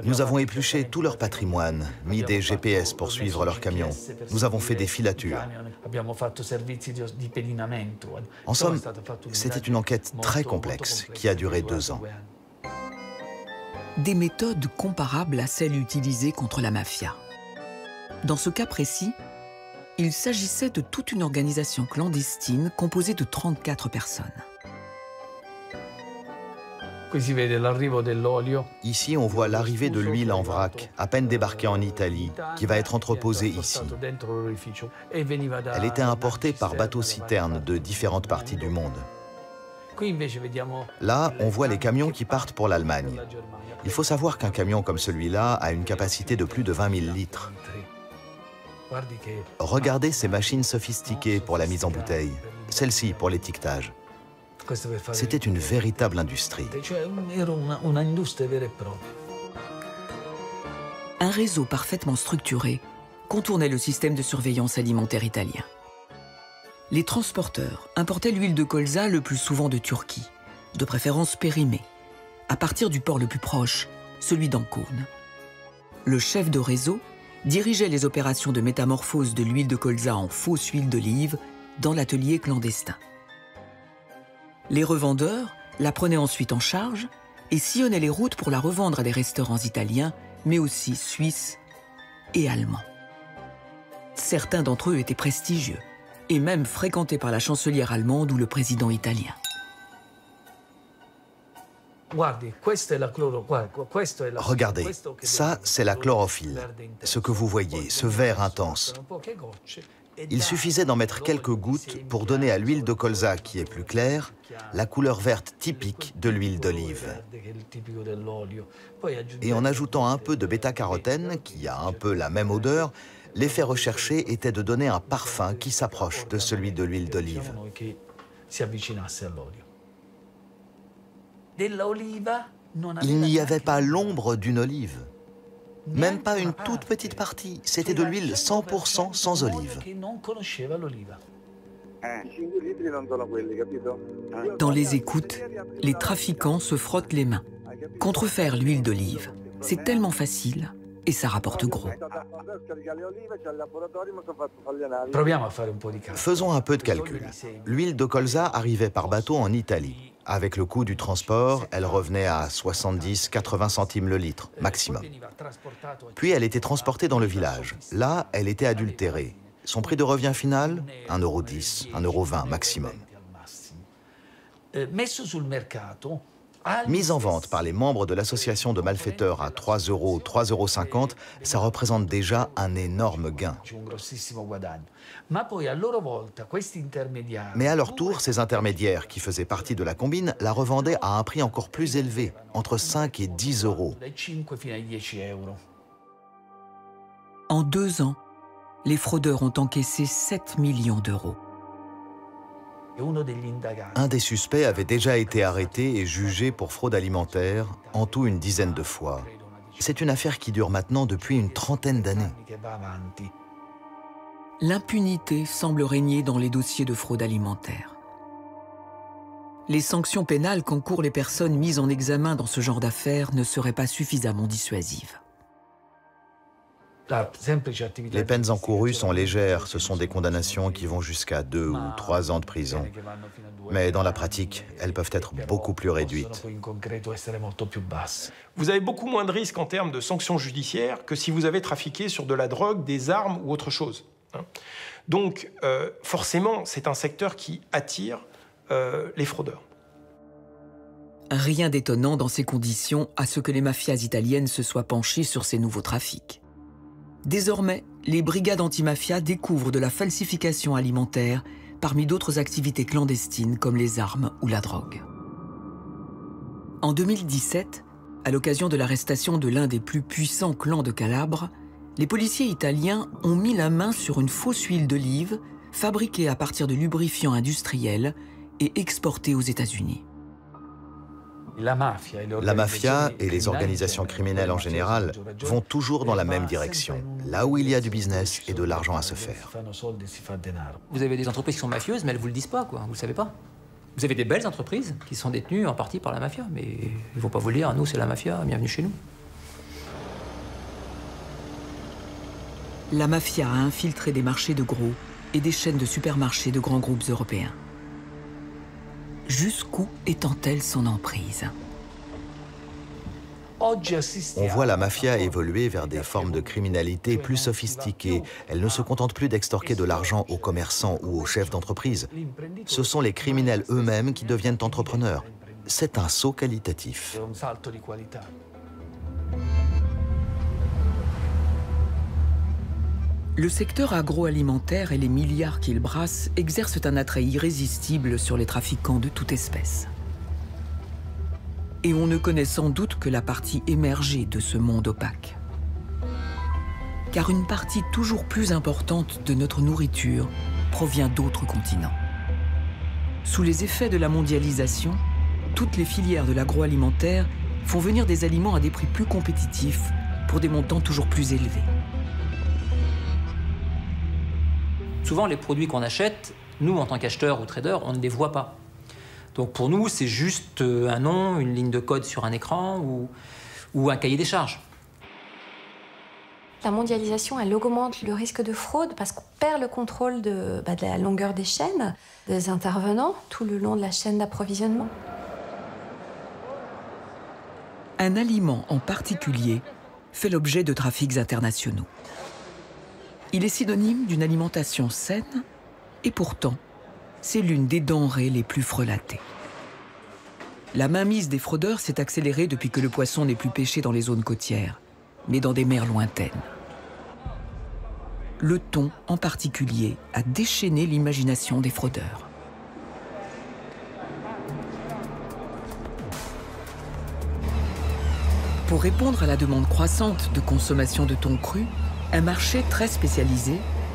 [SPEAKER 10] Nous avons épluché tout leur patrimoine, mis des GPS pour suivre leurs camions. Nous avons fait des filatures. En somme, c'était une enquête très complexe qui a duré 2 ans.
[SPEAKER 1] Des méthodes comparables à celles utilisées contre la mafia. Dans ce cas précis, il s'agissait de toute une organisation clandestine composée de 34 personnes.
[SPEAKER 10] Ici, on voit l'arrivée de l'huile en vrac, à peine débarquée en Italie, qui va être entreposée ici. Elle était importée par bateau-citerne de différentes parties du monde. Là, on voit les camions qui partent pour l'Allemagne. Il faut savoir qu'un camion comme celui-là a une capacité de plus de 20 000 litres. Regardez ces machines sophistiquées pour la mise en bouteille, celle-ci pour l'étiquetage. C'était une véritable industrie.
[SPEAKER 1] Un réseau parfaitement structuré contournait le système de surveillance alimentaire italien. Les transporteurs importaient l'huile de colza le plus souvent de Turquie, de préférence périmée, à partir du port le plus proche, celui d'Ancône. Le chef de réseau dirigeait les opérations de métamorphose de l'huile de colza en fausse huile d'olive dans l'atelier clandestin. Les revendeurs la prenaient ensuite en charge et sillonnaient les routes pour la revendre à des restaurants italiens, mais aussi suisses et allemands. Certains d'entre eux étaient prestigieux et même fréquentés par la chancelière allemande ou le président italien.
[SPEAKER 10] Regardez, ça c'est la chlorophylle, ce que vous voyez, ce vert intense. Il suffisait d'en mettre quelques gouttes pour donner à l'huile de colza, qui est plus claire, la couleur verte typique de l'huile d'olive. Et en ajoutant un peu de bêta-carotène, qui a un peu la même odeur, l'effet recherché était de donner un parfum qui s'approche de celui de l'huile d'olive. Il n'y avait pas l'ombre d'une olive. Même pas une toute petite partie. C'était de l'huile 100% sans olive.
[SPEAKER 1] Dans les écoutes, les trafiquants se frottent les mains. Contrefaire l'huile d'olive, c'est tellement facile et ça rapporte gros.
[SPEAKER 10] Faisons un peu de calcul. L'huile de colza arrivait par bateau en Italie. Avec le coût du transport, elle revenait à 70-80 centimes le litre, maximum. Puis elle était transportée dans le village. Là, elle était adultérée. Son prix de revient final, 1,10 €, 1,20 € maximum. Mise en vente par les membres de l'association de malfaiteurs à 3 €, 3,50 €, ça représente déjà un énorme gain. Mais à leur tour, ces intermédiaires, qui faisaient partie de la combine, la revendaient à un prix encore plus élevé, entre 5 et 10 €.
[SPEAKER 1] En 2 ans, les fraudeurs ont encaissé 7 millions d'euros.
[SPEAKER 10] Un des suspects avait déjà été arrêté et jugé pour fraude alimentaire, en tout une dizaine de fois. C'est une affaire qui dure maintenant depuis une trentaine d'années.
[SPEAKER 1] L'impunité semble régner dans les dossiers de fraude alimentaire. Les sanctions pénales qu'encourent les personnes mises en examen dans ce genre d'affaires ne seraient pas suffisamment dissuasives.
[SPEAKER 10] Les peines encourues sont légères, ce sont des condamnations qui vont jusqu'à 2 ou 3 ans de prison. Mais dans la pratique, elles peuvent être beaucoup plus réduites.
[SPEAKER 8] Vous avez beaucoup moins de risques en termes de sanctions judiciaires que si vous avez trafiqué sur de la drogue, des armes ou autre chose. Donc, forcément, c'est un secteur qui attire les fraudeurs.
[SPEAKER 1] Rien d'étonnant dans ces conditions à ce que les mafias italiennes se soient penchées sur ces nouveaux trafics. Désormais, les brigades antimafia découvrent de la falsification alimentaire parmi d'autres activités clandestines comme les armes ou la drogue. En 2017, à l'occasion de l'arrestation de l'un des plus puissants clans de Calabre, les policiers italiens ont mis la main sur une fausse huile d'olive fabriquée à partir de lubrifiants industriels et exportée aux États-Unis.
[SPEAKER 10] La mafia et les organisations criminelles en général vont toujours dans la même direction, là où il y a du business et de l'argent à se faire.
[SPEAKER 7] Vous avez des entreprises qui sont mafieuses, mais elles ne vous le disent pas, quoi. Vous ne le savez pas. Vous avez des belles entreprises qui sont détenues en partie par la mafia, mais ils ne vont pas vous le dire, nous c'est la mafia, bienvenue chez nous.
[SPEAKER 1] La mafia a infiltré des marchés de gros et des chaînes de supermarchés de grands groupes européens. Jusqu'où étend-elle son emprise?
[SPEAKER 10] On voit la mafia évoluer vers des formes de criminalité plus sophistiquées. Elle ne se contente plus d'extorquer de l'argent aux commerçants ou aux chefs d'entreprise. Ce sont les criminels eux-mêmes qui deviennent entrepreneurs. C'est un saut qualitatif.
[SPEAKER 1] Le secteur agroalimentaire et les milliards qu'il brasse exercent un attrait irrésistible sur les trafiquants de toute espèce. Et on ne connaît sans doute que la partie émergée de ce monde opaque. Car une partie toujours plus importante de notre nourriture provient d'autres continents. Sous les effets de la mondialisation, toutes les filières de l'agroalimentaire font venir des aliments à des prix plus compétitifs pour des montants toujours plus élevés.
[SPEAKER 7] Souvent, les produits qu'on achète, nous, en tant qu'acheteurs ou traders, on ne les voit pas. Donc pour nous, c'est juste un nom, une ligne de code sur un écran ou un cahier des charges.
[SPEAKER 5] La mondialisation, elle augmente le risque de fraude parce qu'on perd le contrôle de la longueur des chaînes, des intervenants, tout le long de la chaîne d'approvisionnement.
[SPEAKER 1] Un aliment en particulier fait l'objet de trafics internationaux. Il est synonyme d'une alimentation saine et pourtant, c'est l'une des denrées les plus frelatées. La mainmise des fraudeurs s'est accélérée depuis que le poisson n'est plus pêché dans les zones côtières, mais dans des mers lointaines. Le thon, en particulier, a déchaîné l'imagination des fraudeurs. Pour répondre à la demande croissante de consommation de thon cru, un marché très spécialisé,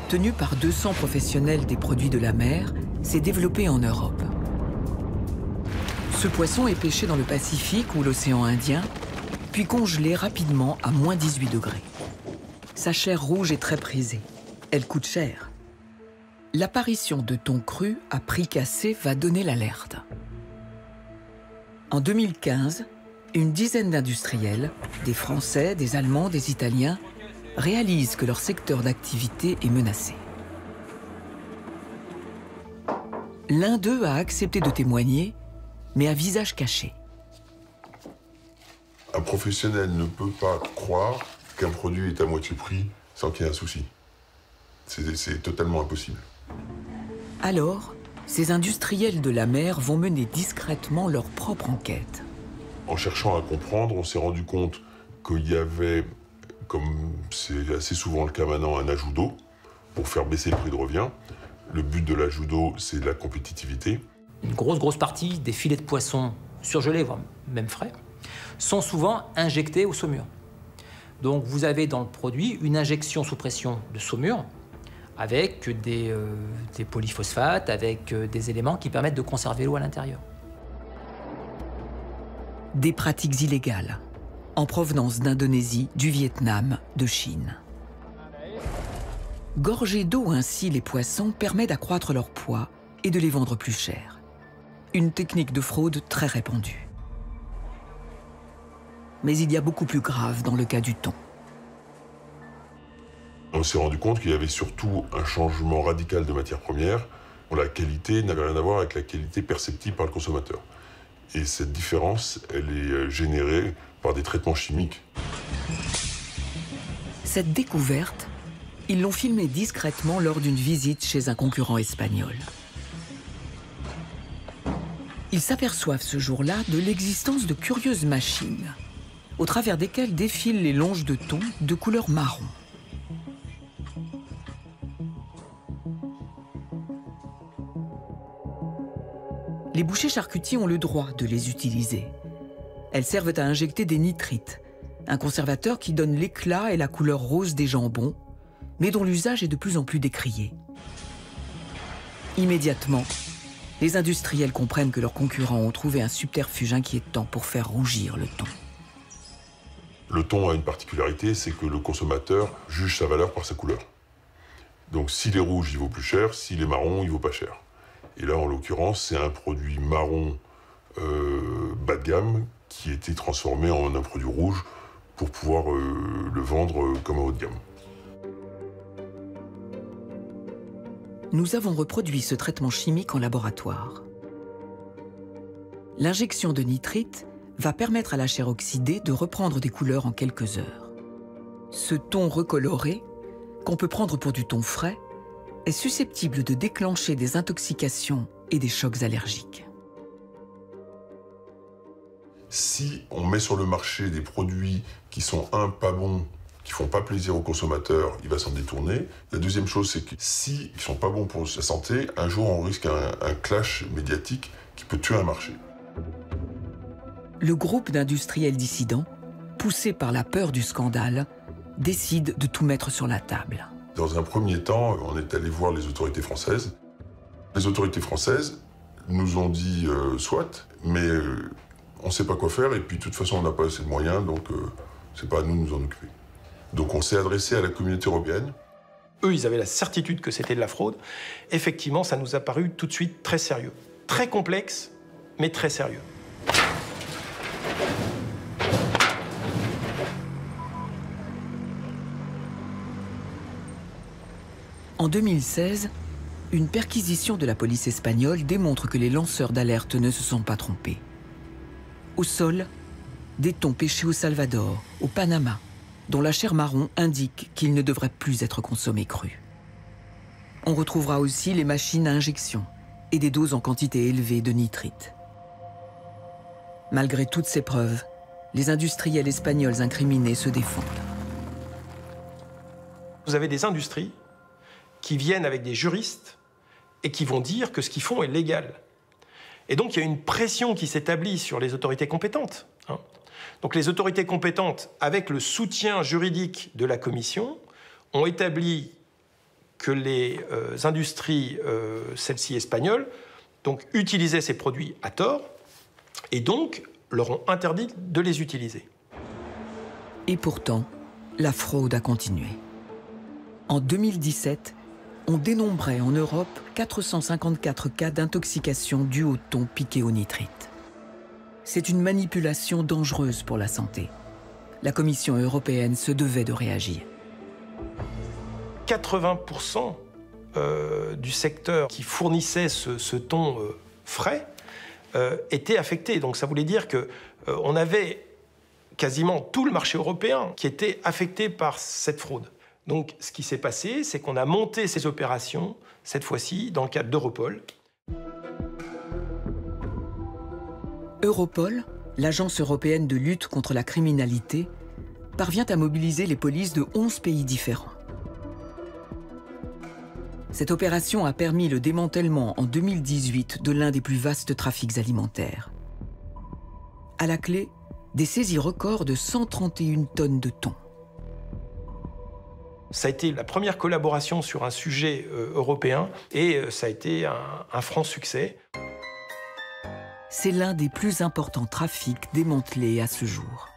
[SPEAKER 1] tenu par 200 professionnels des produits de la mer, s'est développé en Europe. Ce poisson est pêché dans le Pacifique ou l'océan Indien, puis congelé rapidement à moins 18 degrés. Sa chair rouge est très prisée. Elle coûte cher. L'apparition de thon cru à prix cassé va donner l'alerte. En 2015, une dizaine d'industriels, des Français, des Allemands, des Italiens, réalisent que leur secteur d'activité est menacé. L'un d'eux a accepté de témoigner, mais à visage caché.
[SPEAKER 12] Un professionnel ne peut pas croire qu'un produit est à moitié prix sans qu'il y ait un souci. C'est totalement impossible.
[SPEAKER 1] Alors, ces industriels de la mer vont mener discrètement leur propre enquête.
[SPEAKER 12] En cherchant à comprendre, on s'est rendu compte qu'il y avait, comme c'est assez souvent le cas maintenant, un ajout d'eau pour faire baisser le prix de revient. Le but de l'ajout d'eau, c'est la compétitivité.
[SPEAKER 7] Une grosse partie des filets de poisson surgelés, voire même frais, sont souvent injectés au saumure. Donc vous avez dans le produit une injection sous pression de saumure avec des polyphosphates, avec des éléments qui permettent de conserver l'eau à l'intérieur.
[SPEAKER 1] Des pratiques illégales, en provenance d'Indonésie, du Vietnam, de Chine. Gorger d'eau ainsi les poissons permet d'accroître leur poids et de les vendre plus cher. Une technique de fraude très répandue. Mais il y a beaucoup plus grave dans le cas du thon.
[SPEAKER 12] On s'est rendu compte qu'il y avait surtout un changement radical de matière première. La qualité n'avait rien à voir avec la qualité perceptible par le consommateur. Et cette différence, elle est générée par des traitements chimiques.
[SPEAKER 1] Cette découverte, ils l'ont filmée discrètement lors d'une visite chez un concurrent espagnol. Ils s'aperçoivent ce jour-là de l'existence de curieuses machines, au travers desquelles défilent les longes de thon de couleur marron. Les bouchers charcutiers ont le droit de les utiliser. Elles servent à injecter des nitrites, un conservateur qui donne l'éclat et la couleur rose des jambons, mais dont l'usage est de plus en plus décrié. Immédiatement, les industriels comprennent que leurs concurrents ont trouvé un subterfuge inquiétant pour faire rougir le thon.
[SPEAKER 12] Le thon a une particularité, c'est que le consommateur juge sa valeur par sa couleur. Donc s'il est rouge, il vaut plus cher, s'il est marron, il vaut pas cher. Et là, en l'occurrence, c'est un produit marron bas de gamme qui a été transformé en un produit rouge pour pouvoir le vendre comme un haut de gamme.
[SPEAKER 1] Nous avons reproduit ce traitement chimique en laboratoire. L'injection de nitrite va permettre à la chair oxydée de reprendre des couleurs en quelques heures. Ce thon recoloré, qu'on peut prendre pour du thon frais, est susceptible de déclencher des intoxications et des chocs allergiques.
[SPEAKER 12] Si on met sur le marché des produits qui sont pas bons, qui font pas plaisir au consommateur, il va s'en détourner. La deuxième chose, c'est que s'ils sont pas bons pour sa santé, un jour on risque un clash médiatique qui peut tuer un marché.
[SPEAKER 1] Le groupe d'industriels dissidents, poussé par la peur du scandale, décide de tout mettre sur la table.
[SPEAKER 12] Dans un premier temps, on est allé voir les autorités françaises. Les autorités françaises nous ont dit soit, mais on ne sait pas quoi faire et puis de toute façon on n'a pas assez de moyens, donc c'est pas à nous de nous en occuper. Donc on s'est adressé à la communauté européenne.
[SPEAKER 8] Eux, ils avaient la certitude que c'était de la fraude. Effectivement, ça nous a paru tout de suite très sérieux. Très complexe, mais très sérieux.
[SPEAKER 1] En 2016, une perquisition de la police espagnole démontre que les lanceurs d'alerte ne se sont pas trompés. Au sol, des thons pêchés au Salvador, au Panama, dont la chair marron indique qu'ils ne devraient plus être consommés crus. On retrouvera aussi les machines à injection et des doses en quantité élevée de nitrite. Malgré toutes ces preuves, les industriels espagnols incriminés se défendent.
[SPEAKER 8] Vous avez des industries qui viennent avec des juristes et qui vont dire que ce qu'ils font est légal. Et donc, il y a une pression qui s'établit sur les autorités compétentes. Donc, les autorités compétentes, avec le soutien juridique de la Commission, ont établi que les industries, celles-ci espagnoles, donc, utilisaient ces produits à tort et donc leur ont interdit de les utiliser.
[SPEAKER 1] Et pourtant, la fraude a continué. En 2017, on dénombrait en Europe 454 cas d'intoxication dus au thon piqué au nitrite. C'est une manipulation dangereuse pour la santé. La Commission européenne se devait de réagir.
[SPEAKER 8] 80% du secteur qui fournissait ce thon frais était affecté. Donc ça voulait dire qu'on avait quasiment tout le marché européen qui était affecté par cette fraude. Donc ce qui s'est passé, c'est qu'on a monté ces opérations, cette fois-ci, dans le cadre d'Europol.
[SPEAKER 1] Europol, l'agence européenne de lutte contre la criminalité, parvient à mobiliser les polices de 11 pays différents. Cette opération a permis le démantèlement en 2018 de l'un des plus vastes trafics alimentaires. À la clé, des saisies records de 131 tonnes de thon.
[SPEAKER 8] Ça a été la première collaboration sur un sujet européen et ça a été un franc succès.
[SPEAKER 1] C'est l'un des plus importants trafics démantelés à ce jour.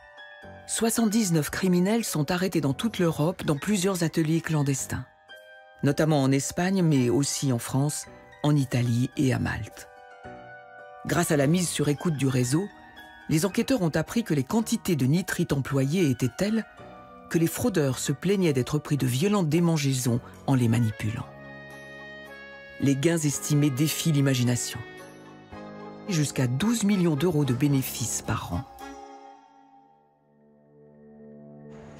[SPEAKER 1] 79 criminels sont arrêtés dans toute l'Europe dans plusieurs ateliers clandestins, notamment en Espagne, mais aussi en France, en Italie et à Malte. Grâce à la mise sur écoute du réseau, les enquêteurs ont appris que les quantités de nitrite employées étaient telles que les fraudeurs se plaignaient d'être pris de violentes démangeaisons en les manipulant. Les gains estimés défient l'imagination. Jusqu'à 12 millions d'euros de bénéfices par an.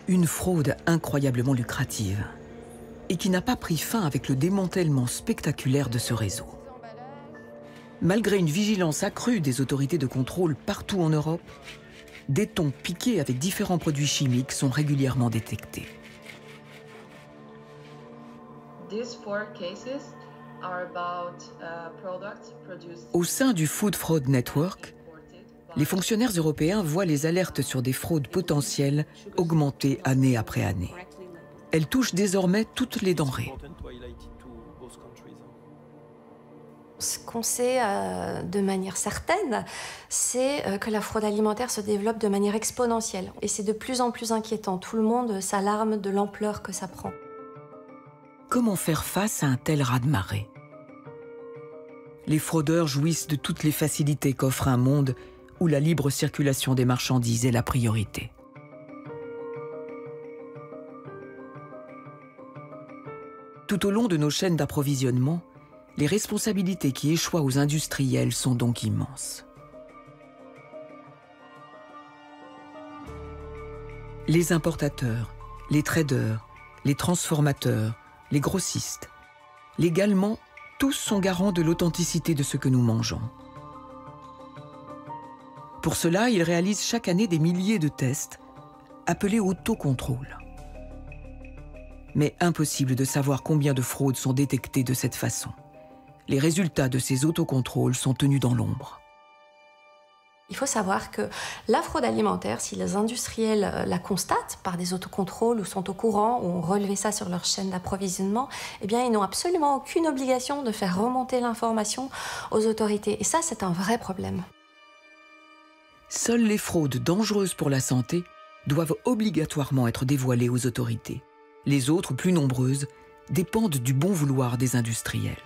[SPEAKER 1] Une fraude incroyablement lucrative et qui n'a pas pris fin avec le démantèlement spectaculaire de ce réseau. Malgré une vigilance accrue des autorités de contrôle partout en Europe, des thons piqués avec différents produits chimiques sont régulièrement détectés. Au sein du Food Fraud Network, les fonctionnaires européens voient les alertes sur des fraudes potentielles augmenter année après année. Elles touchent désormais toutes les denrées.
[SPEAKER 5] Ce qu'on sait de manière certaine, c'est que la fraude alimentaire se développe de manière exponentielle. Et c'est de plus en plus inquiétant. Tout le monde s'alarme de l'ampleur que ça prend.
[SPEAKER 1] Comment faire face à un tel raz-de-marée? Les fraudeurs jouissent de toutes les facilités qu'offre un monde où la libre circulation des marchandises est la priorité. Tout au long de nos chaînes d'approvisionnement, les responsabilités qui échoient aux industriels sont donc immenses. Les importateurs, les traders, les transformateurs, les grossistes, légalement, tous sont garants de l'authenticité de ce que nous mangeons. Pour cela, ils réalisent chaque année des milliers de tests, appelés autocontrôle. Mais impossible de savoir combien de fraudes sont détectées de cette façon. Les résultats de ces autocontrôles sont tenus dans l'ombre.
[SPEAKER 5] Il faut savoir que la fraude alimentaire, si les industriels la constatent par des autocontrôles ou sont au courant ou ont relevé ça sur leur chaîne d'approvisionnement, eh bien, ils n'ont absolument aucune obligation de faire remonter l'information aux autorités. Et ça, c'est un vrai problème.
[SPEAKER 1] Seules les fraudes dangereuses pour la santé doivent obligatoirement être dévoilées aux autorités. Les autres, plus nombreuses, dépendent du bon vouloir des industriels.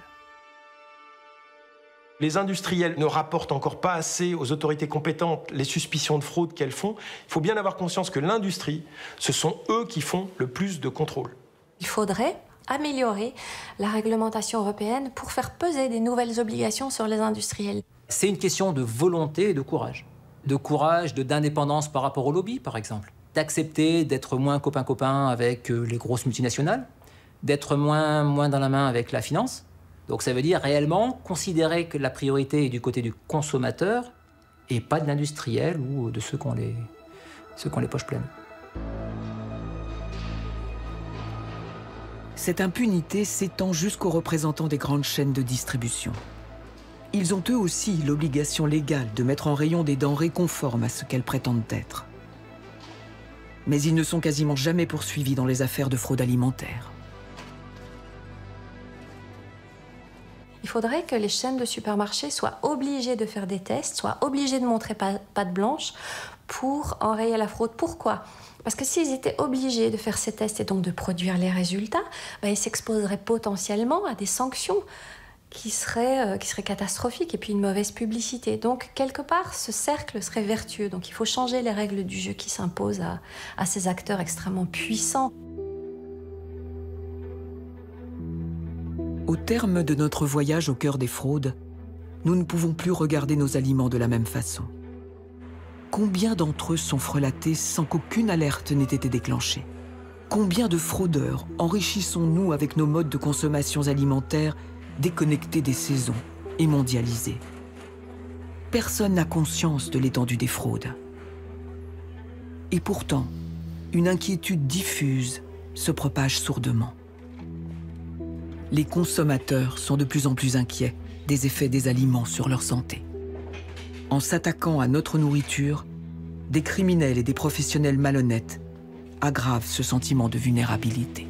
[SPEAKER 8] Les industriels ne rapportent encore pas assez aux autorités compétentes les suspicions de fraude qu'elles font. Il faut bien avoir conscience que l'industrie, ce sont eux qui font le plus de contrôles.
[SPEAKER 5] Il faudrait améliorer la réglementation européenne pour faire peser des nouvelles obligations sur les industriels.
[SPEAKER 7] C'est une question de volonté et de courage. De courage, d'indépendance par rapport au lobby, par exemple. D'accepter d'être moins copain-copain avec les grosses multinationales, d'être moins dans la main avec la finance. Donc ça veut dire réellement considérer que la priorité est du côté du consommateur et pas de l'industriel ou de ceux qui ont les poches pleines.
[SPEAKER 1] Cette impunité s'étend jusqu'aux représentants des grandes chaînes de distribution. Ils ont eux aussi l'obligation légale de mettre en rayon des denrées conformes à ce qu'elles prétendent être. Mais ils ne sont quasiment jamais poursuivis dans les affaires de fraude alimentaire.
[SPEAKER 5] Il faudrait que les chaînes de supermarchés soient obligées de faire des tests, soient obligées de montrer patte blanche pour enrayer la fraude. Pourquoi ? Parce que s'ils étaient obligés de faire ces tests et donc de produire les résultats, ils s'exposeraient potentiellement à des sanctions qui seraient catastrophiques et puis une mauvaise publicité. Donc, quelque part, ce cercle serait vertueux. Donc, il faut changer les règles du jeu qui s'imposent à ces acteurs extrêmement puissants.
[SPEAKER 1] Au terme de notre voyage au cœur des fraudes, nous ne pouvons plus regarder nos aliments de la même façon. Combien d'entre eux sont frelatés sans qu'aucune alerte n'ait été déclenchée? Combien de fraudeurs enrichissons-nous avec nos modes de consommation alimentaires déconnectés des saisons et mondialisés? Personne n'a conscience de l'étendue des fraudes. Et pourtant, une inquiétude diffuse se propage sourdement. Les consommateurs sont de plus en plus inquiets des effets des aliments sur leur santé. En s'attaquant à notre nourriture, des criminels et des professionnels malhonnêtes aggravent ce sentiment de vulnérabilité.